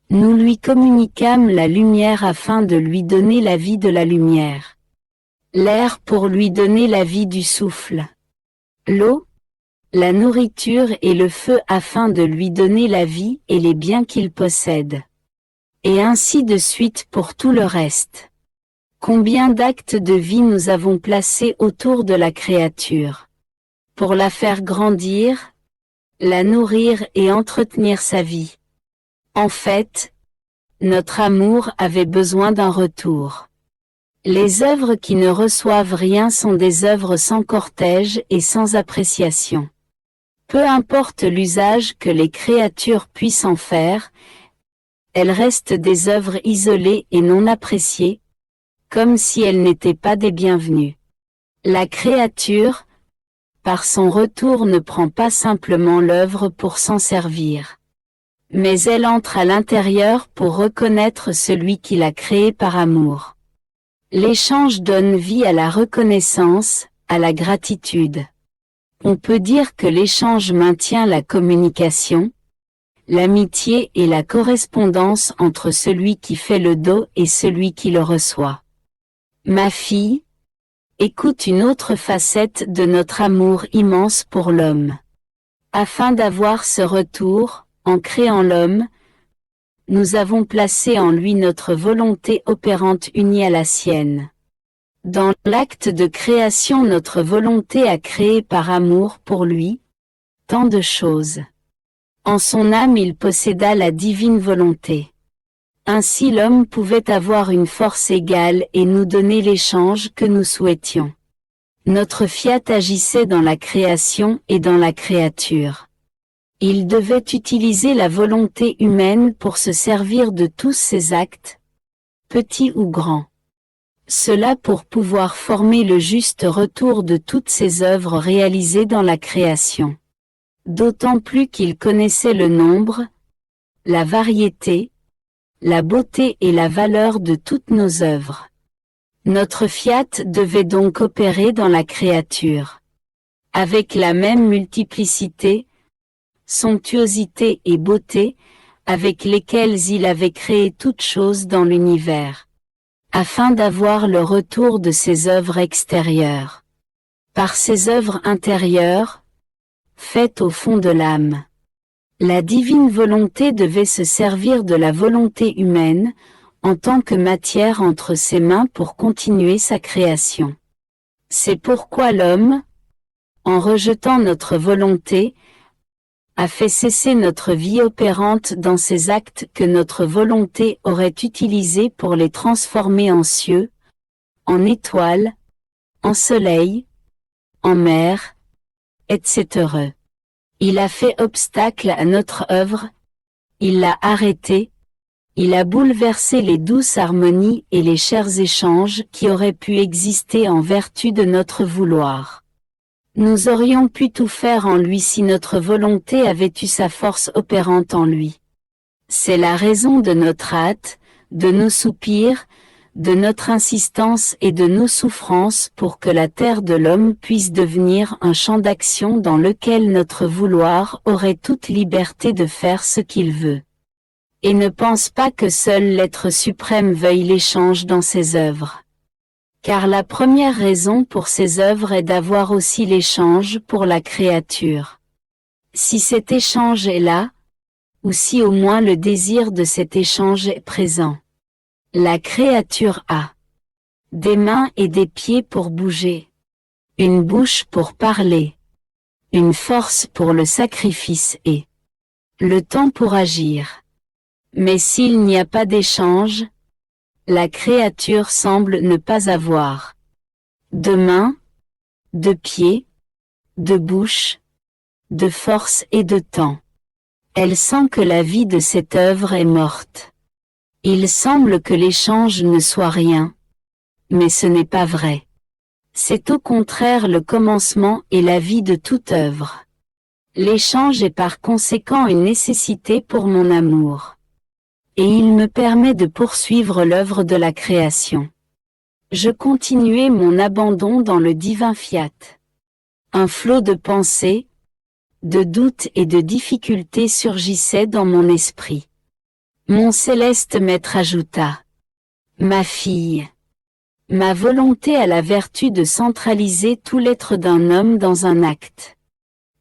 nous lui communiquâmes la lumière afin de lui donner la vie de la lumière, l'air pour lui donner la vie du souffle, l'eau, la nourriture et le feu afin de lui donner la vie et les biens qu'il possède. Et ainsi de suite pour tout le reste. Combien d'actes de vie nous avons placés autour de la créature, pour la faire grandir, la nourrir et entretenir sa vie. En fait, notre amour avait besoin d'un retour. Les œuvres qui ne reçoivent rien sont des œuvres sans cortège et sans appréciation. Peu importe l'usage que les créatures puissent en faire, elles restent des œuvres isolées et non appréciées, comme si elles n'étaient pas des bienvenues. La créature, par son retour, ne prend pas simplement l'œuvre pour s'en servir, mais elle entre à l'intérieur pour reconnaître celui qui l'a créée par amour. L'échange donne vie à la reconnaissance, à la gratitude. On peut dire que l'échange maintient la communication, l'amitié et la correspondance entre celui qui fait le don et celui qui le reçoit. Ma fille, écoute une autre facette de notre amour immense pour l'homme. Afin d'avoir ce retour, en créant l'homme, nous avons placé en lui notre volonté opérante unie à la sienne. Dans l'acte de création, notre volonté a créé par amour pour lui tant de choses. En son âme il posséda la divine volonté. Ainsi l'homme pouvait avoir une force égale et nous donner l'échange que nous souhaitions. Notre fiat agissait dans la création et dans la créature. Il devait utiliser la volonté humaine pour se servir de tous ses actes, petits ou grands. Cela pour pouvoir former le juste retour de toutes ses œuvres réalisées dans la création. D'autant plus qu'il connaissait le nombre, la variété, la beauté et la valeur de toutes nos œuvres. Notre fiat devait donc opérer dans la créature, avec la même multiplicité, somptuosité et beauté, avec lesquelles il avait créé toutes choses dans l'univers, afin d'avoir le retour de ses œuvres extérieures. Par ses œuvres intérieures, faites au fond de l'âme. La divine volonté devait se servir de la volonté humaine, en tant que matière entre ses mains pour continuer sa création. C'est pourquoi l'homme, en rejetant notre volonté, a fait cesser notre vie opérante dans ces actes que notre volonté aurait utilisés pour les transformer en cieux, en étoiles, en soleil, en mer, etc. Il a fait obstacle à notre œuvre, il l'a arrêtée, il a bouleversé les douces harmonies et les chers échanges qui auraient pu exister en vertu de notre vouloir. Nous aurions pu tout faire en lui si notre volonté avait eu sa force opérante en lui. C'est la raison de notre hâte, de nos soupirs, de notre insistance et de nos souffrances pour que la terre de l'homme puisse devenir un champ d'action dans lequel notre vouloir aurait toute liberté de faire ce qu'il veut. Et ne pense pas que seul l'être suprême veuille l'échange dans ses œuvres. Car la première raison pour ces œuvres est d'avoir aussi l'échange pour la créature. Si cet échange est là, ou si au moins le désir de cet échange est présent, la créature a des mains et des pieds pour bouger, une bouche pour parler, une force pour le sacrifice et le temps pour agir. Mais s'il n'y a pas d'échange, la créature semble ne pas avoir de mains, de pieds, de bouche, de force et de temps. Elle sent que la vie de cette œuvre est morte. Il semble que l'échange ne soit rien, mais ce n'est pas vrai. C'est au contraire le commencement et la vie de toute œuvre. L'échange est par conséquent une nécessité pour mon amour. Et il me permet de poursuivre l'œuvre de la création. Je continuais mon abandon dans le divin fiat. Un flot de pensées, de doutes et de difficultés surgissait dans mon esprit. Mon céleste maître ajouta: Ma fille, ma volonté a la vertu de centraliser tout l'être d'un homme dans un acte.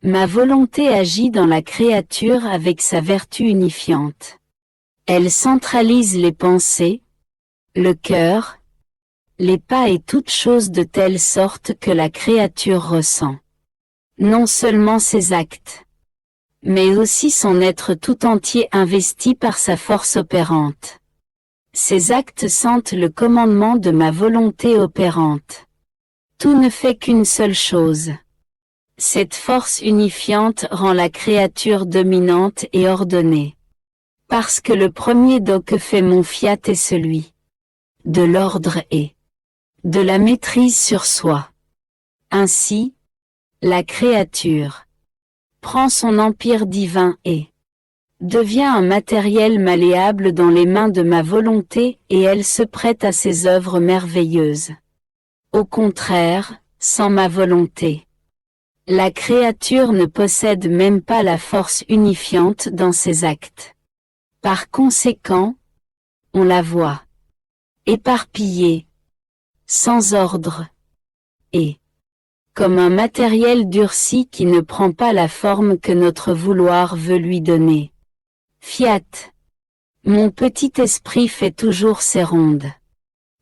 Ma volonté agit dans la créature avec sa vertu unifiante. Elle centralise les pensées, le cœur, les pas et toutes choses de telle sorte que la créature ressent non seulement ses actes, mais aussi son être tout entier investi par sa force opérante. Ces actes sentent le commandement de ma volonté opérante. Tout ne fait qu'une seule chose. Cette force unifiante rend la créature dominante et ordonnée. Parce que le premier do que fait mon fiat est celui de l'ordre et de la maîtrise sur soi. Ainsi, la créature prend son empire divin et devient un matériel malléable dans les mains de ma volonté et elle se prête à ses œuvres merveilleuses. Au contraire, sans ma volonté, la créature ne possède même pas la force unifiante dans ses actes. Par conséquent, on la voit éparpillée, sans ordre, et comme un matériel durci qui ne prend pas la forme que notre vouloir veut lui donner. Fiat. Mon petit esprit fait toujours ses rondes.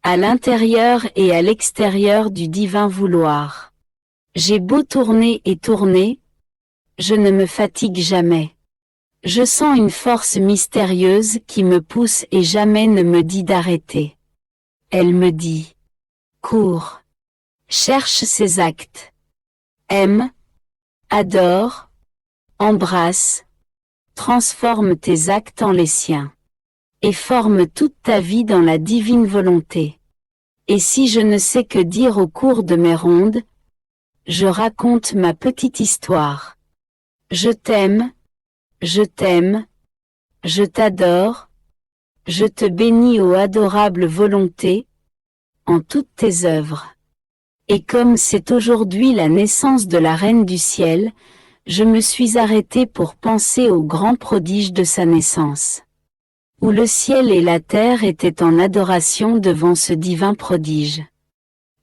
À l'intérieur et à l'extérieur du divin vouloir. J'ai beau tourner et tourner, je ne me fatigue jamais. Je sens une force mystérieuse qui me pousse et jamais ne me dit d'arrêter. Elle me dit: cours. Cherche ses actes. Aime, adore, embrasse, transforme tes actes en les siens. Et forme toute ta vie dans la divine volonté. Et si je ne sais que dire au cours de mes rondes, je raconte ma petite histoire. Je t'aime, je t'aime, je t'adore, je te bénis ô adorable volonté, en toutes tes œuvres. Et comme c'est aujourd'hui la naissance de la Reine du Ciel, je me suis arrêté pour penser au grand prodige de sa naissance. Où le ciel et la terre étaient en adoration devant ce divin prodige.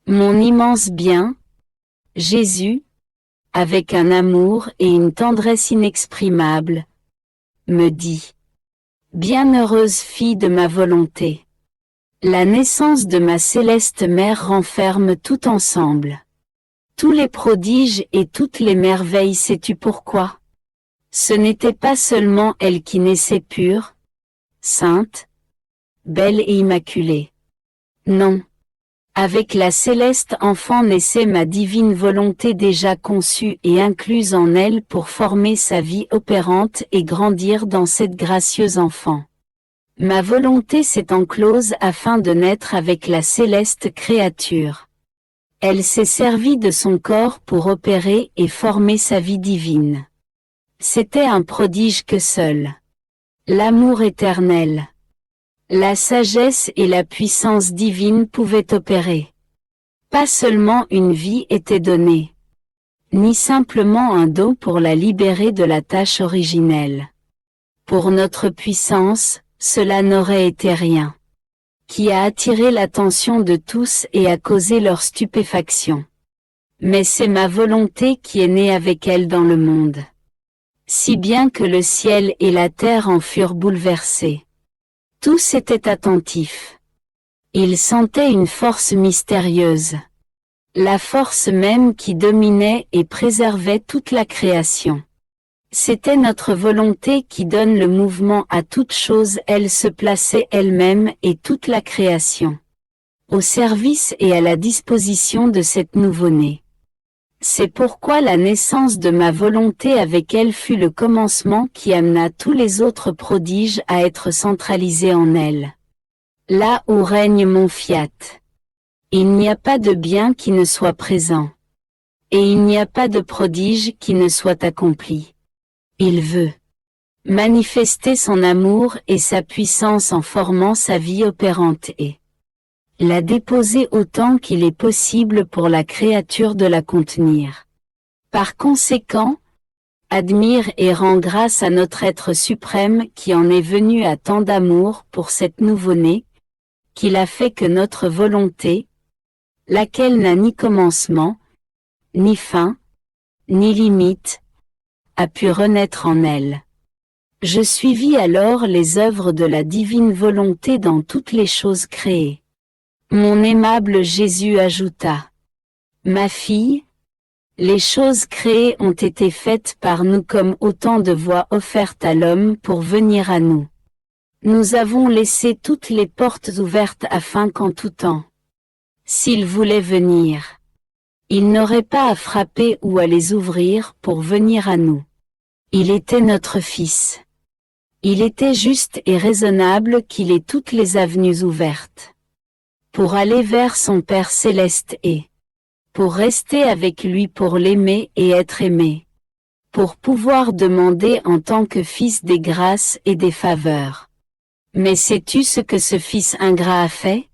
Mon immense bien, Jésus, avec un amour et une tendresse inexprimables, me dit: Bienheureuse fille de ma volonté. La naissance de ma céleste mère renferme tout ensemble. Tous les prodiges et toutes les merveilles, sais-tu pourquoi? Ce n'était pas seulement elle qui naissait pure, sainte, belle et immaculée. Non. Avec la céleste enfant naissait ma divine volonté déjà conçue et incluse en elle pour former sa vie opérante et grandir dans cette gracieuse enfant. Ma volonté s'est enclose afin de naître avec la céleste créature. Elle s'est servie de son corps pour opérer et former sa vie divine. C'était un prodige que seul l'amour éternel, la sagesse et la puissance divine pouvaient opérer. Pas seulement une vie était donnée, ni simplement un don pour la libérer de la tâche originelle. Pour notre puissance, cela n'aurait été rien, qui a attiré l'attention de tous et a causé leur stupéfaction. Mais c'est ma volonté qui est née avec elle dans le monde. Si bien que le ciel et la terre en furent bouleversés. Tous étaient attentifs. Ils sentaient une force mystérieuse. La force même qui dominait et préservait toute la création. C'était notre volonté qui donne le mouvement à toute chose, elle se plaçait elle-même et toute la création au service et à la disposition de cette nouveau-né. C'est pourquoi la naissance de ma volonté avec elle fut le commencement qui amena tous les autres prodiges à être centralisés en elle. Là où règne mon fiat, il n'y a pas de bien qui ne soit présent. Et il n'y a pas de prodige qui ne soit accompli. Il veut manifester son amour et sa puissance en formant sa vie opérante et la déposer autant qu'il est possible pour la créature de la contenir. Par conséquent, admire et rends grâce à notre être suprême qui en est venu à tant d'amour pour cette nouveau-né, qu'il a fait que notre volonté, laquelle n'a ni commencement, ni fin, ni limite, a pu renaître en elle. Je suivis alors les œuvres de la divine volonté dans toutes les choses créées. Mon aimable Jésus ajouta: Ma fille, les choses créées ont été faites par nous comme autant de voies offertes à l'homme pour venir à nous. Nous avons laissé toutes les portes ouvertes afin qu'en tout temps, s'il voulait venir, il n'aurait pas à frapper ou à les ouvrir pour venir à nous. Il était notre Fils. Il était juste et raisonnable qu'il ait toutes les avenues ouvertes pour aller vers son Père céleste et pour rester avec lui, pour l'aimer et être aimé, pour pouvoir demander en tant que fils des grâces et des faveurs. Mais sais-tu ce que ce fils ingrat a fait?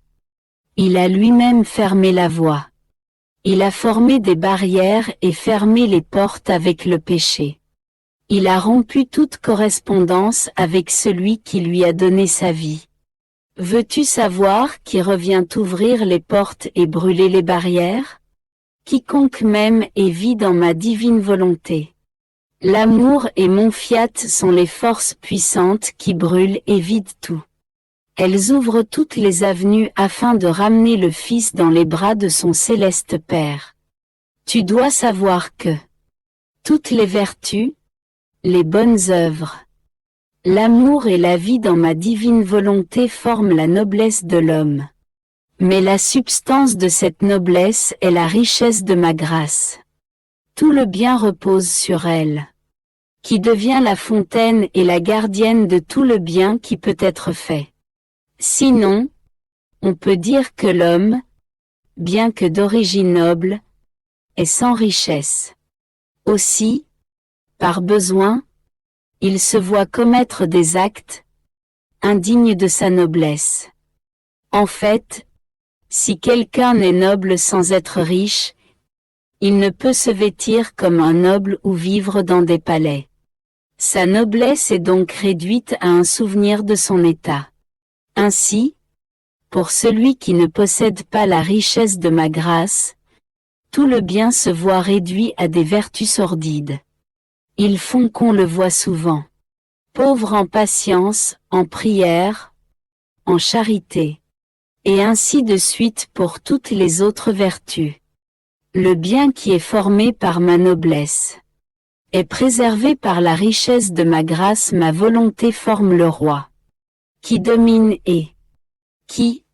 Il a lui-même fermé la voie. Il a formé des barrières et fermé les portes avec le péché. Il a rompu toute correspondance avec celui qui lui a donné sa vie. Veux-tu savoir qui revient ouvrir les portes et brûler les barrières? Quiconque m'aime et vit dans ma divine volonté. L'amour et mon fiat sont les forces puissantes qui brûlent et vident tout. Elles ouvrent toutes les avenues afin de ramener le Fils dans les bras de son céleste Père. Tu dois savoir que toutes les vertus, les bonnes œuvres, l'amour et la vie dans ma divine volonté forment la noblesse de l'homme. Mais la substance de cette noblesse est la richesse de ma grâce. Tout le bien repose sur elle, qui devient la fontaine et la gardienne de tout le bien qui peut être fait. Sinon, on peut dire que l'homme, bien que d'origine noble, est sans richesse. Aussi, par besoin, il se voit commettre des actes indignes de sa noblesse. En fait, si quelqu'un est noble sans être riche, il ne peut se vêtir comme un noble ou vivre dans des palais. Sa noblesse est donc réduite à un souvenir de son état. Ainsi, pour celui qui ne possède pas la richesse de ma grâce, tout le bien se voit réduit à des vertus sordides. Ils font qu'on le voit souvent. Pauvre en patience, en prière, en charité. Et ainsi de suite pour toutes les autres vertus. Le bien qui est formé par ma noblesse est préservé par la richesse de ma grâce. Ma volonté forme le roi, qui domine et qui,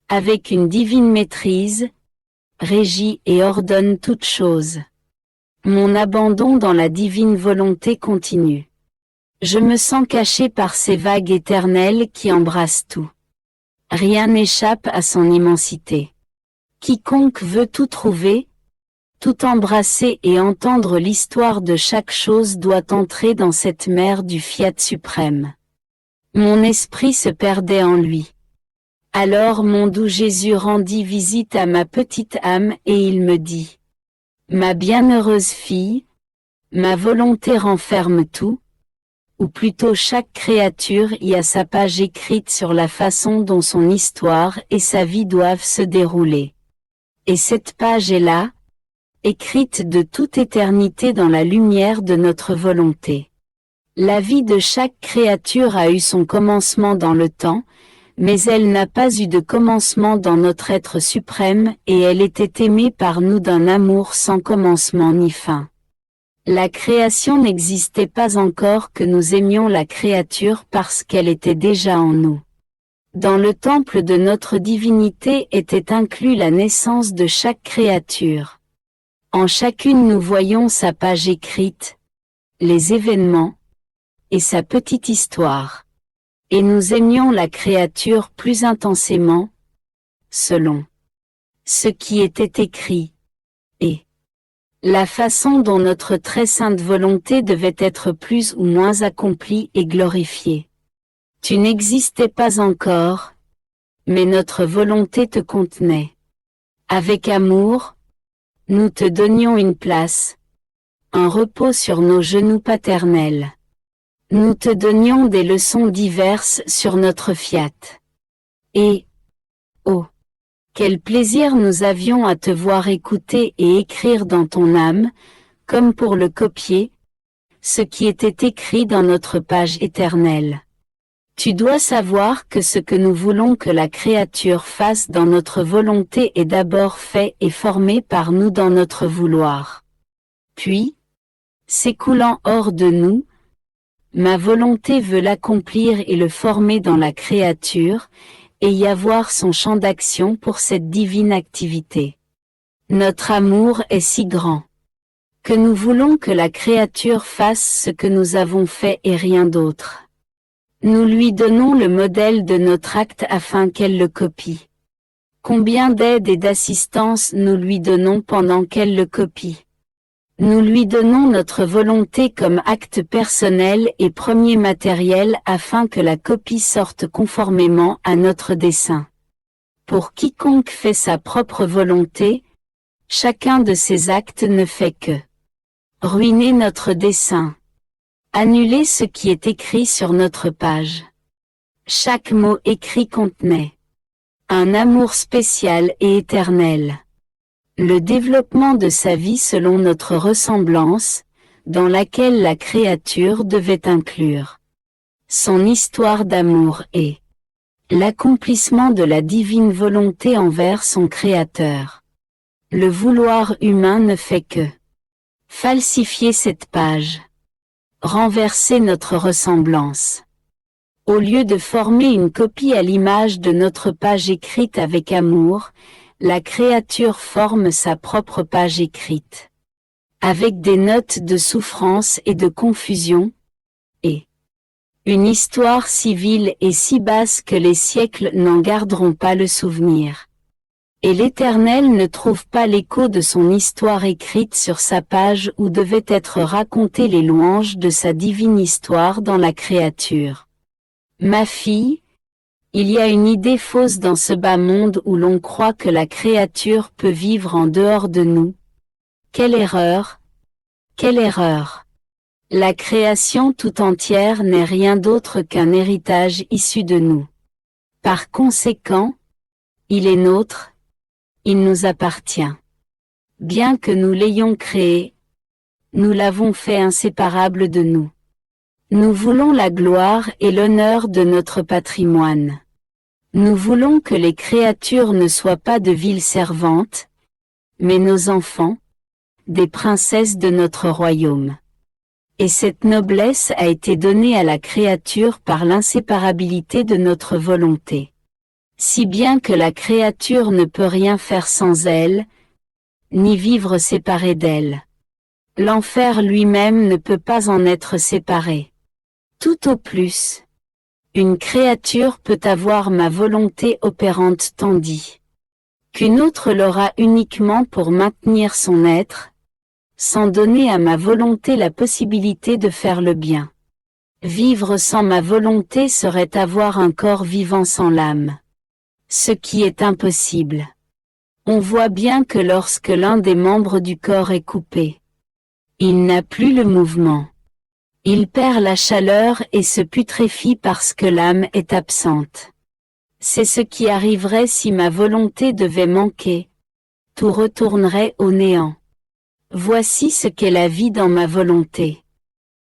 avec une divine maîtrise, régit et ordonne toutes choses. Mon abandon dans la divine volonté continue. Je me sens caché par ces vagues éternelles qui embrassent tout. Rien n'échappe à son immensité. Quiconque veut tout trouver, tout embrasser et entendre l'histoire de chaque chose doit entrer dans cette mer du fiat suprême. Mon esprit se perdait en lui. Alors mon doux Jésus rendit visite à ma petite âme et il me dit: Ma bienheureuse fille, ma volonté renferme tout, ou plutôt chaque créature y a sa page écrite sur la façon dont son histoire et sa vie doivent se dérouler. Et cette page est là, écrite de toute éternité dans la lumière de notre volonté. La vie de chaque créature a eu son commencement dans le temps, mais elle n'a pas eu de commencement dans notre être suprême et elle était aimée par nous d'un amour sans commencement ni fin. La création n'existait pas encore que nous aimions la créature parce qu'elle était déjà en nous. Dans le temple de notre divinité était inclus la naissance de chaque créature. En chacune nous voyons sa page écrite, les événements, et sa petite histoire. Et nous aimions la créature plus intensément, selon ce qui était écrit, et la façon dont notre très sainte volonté devait être plus ou moins accomplie et glorifiée. Tu n'existais pas encore, mais notre volonté te contenait. Avec amour, nous te donnions une place, un repos sur nos genoux paternels. Nous te donnions des leçons diverses sur notre fiat. Et, oh, quel plaisir nous avions à te voir écouter et écrire dans ton âme, comme pour le copier, ce qui était écrit dans notre page éternelle. Tu dois savoir que ce que nous voulons que la créature fasse dans notre volonté est d'abord fait et formé par nous dans notre vouloir. Puis, s'écoulant hors de nous, ma volonté veut l'accomplir et le former dans la créature, et y avoir son champ d'action pour cette divine activité. Notre amour est si grand, que nous voulons que la créature fasse ce que nous avons fait et rien d'autre. Nous lui donnons le modèle de notre acte afin qu'elle le copie. Combien d'aide et d'assistance nous lui donnons pendant qu'elle le copie. Nous lui donnons notre volonté comme acte personnel et premier matériel afin que la copie sorte conformément à notre dessein. Pour quiconque fait sa propre volonté, chacun de ces actes ne fait que ruiner notre dessein. Annuler ce qui est écrit sur notre page. Chaque mot écrit contenait un amour spécial et éternel. Le développement de sa vie selon notre ressemblance, dans laquelle la créature devait inclure son histoire d'amour et l'accomplissement de la divine volonté envers son Créateur. Le vouloir humain ne fait que falsifier cette page. Renverser notre ressemblance. Au lieu de former une copie à l'image de notre page écrite avec amour, la créature forme sa propre page écrite. Avec des notes de souffrance et de confusion, et une histoire si vile et si basse que les siècles n'en garderont pas le souvenir. Et l'Éternel ne trouve pas l'écho de son histoire écrite sur sa page où devaient être racontées les louanges de sa divine histoire dans la créature. Ma fille, il y a une idée fausse dans ce bas monde où l'on croit que la créature peut vivre en dehors de nous. Quelle erreur! Quelle erreur! La création tout entière n'est rien d'autre qu'un héritage issu de nous. Par conséquent, il est nôtre. Il nous appartient. Bien que nous l'ayons créé, nous l'avons fait inséparable de nous. Nous voulons la gloire et l'honneur de notre patrimoine. Nous voulons que les créatures ne soient pas de viles servantes, mais nos enfants, des princesses de notre royaume. Et cette noblesse a été donnée à la créature par l'inséparabilité de notre volonté. Si bien que la créature ne peut rien faire sans elle, ni vivre séparée d'elle. L'enfer lui-même ne peut pas en être séparé. Tout au plus, une créature peut avoir ma volonté opérante tandis qu'une autre l'aura uniquement pour maintenir son être, sans donner à ma volonté la possibilité de faire le bien. Vivre sans ma volonté serait avoir un corps vivant sans l'âme. Ce qui est impossible. On voit bien que lorsque l'un des membres du corps est coupé, il n'a plus le mouvement. Il perd la chaleur et se putréfie parce que l'âme est absente. C'est ce qui arriverait si ma volonté devait manquer. Tout retournerait au néant. Voici ce qu'est la vie dans ma volonté.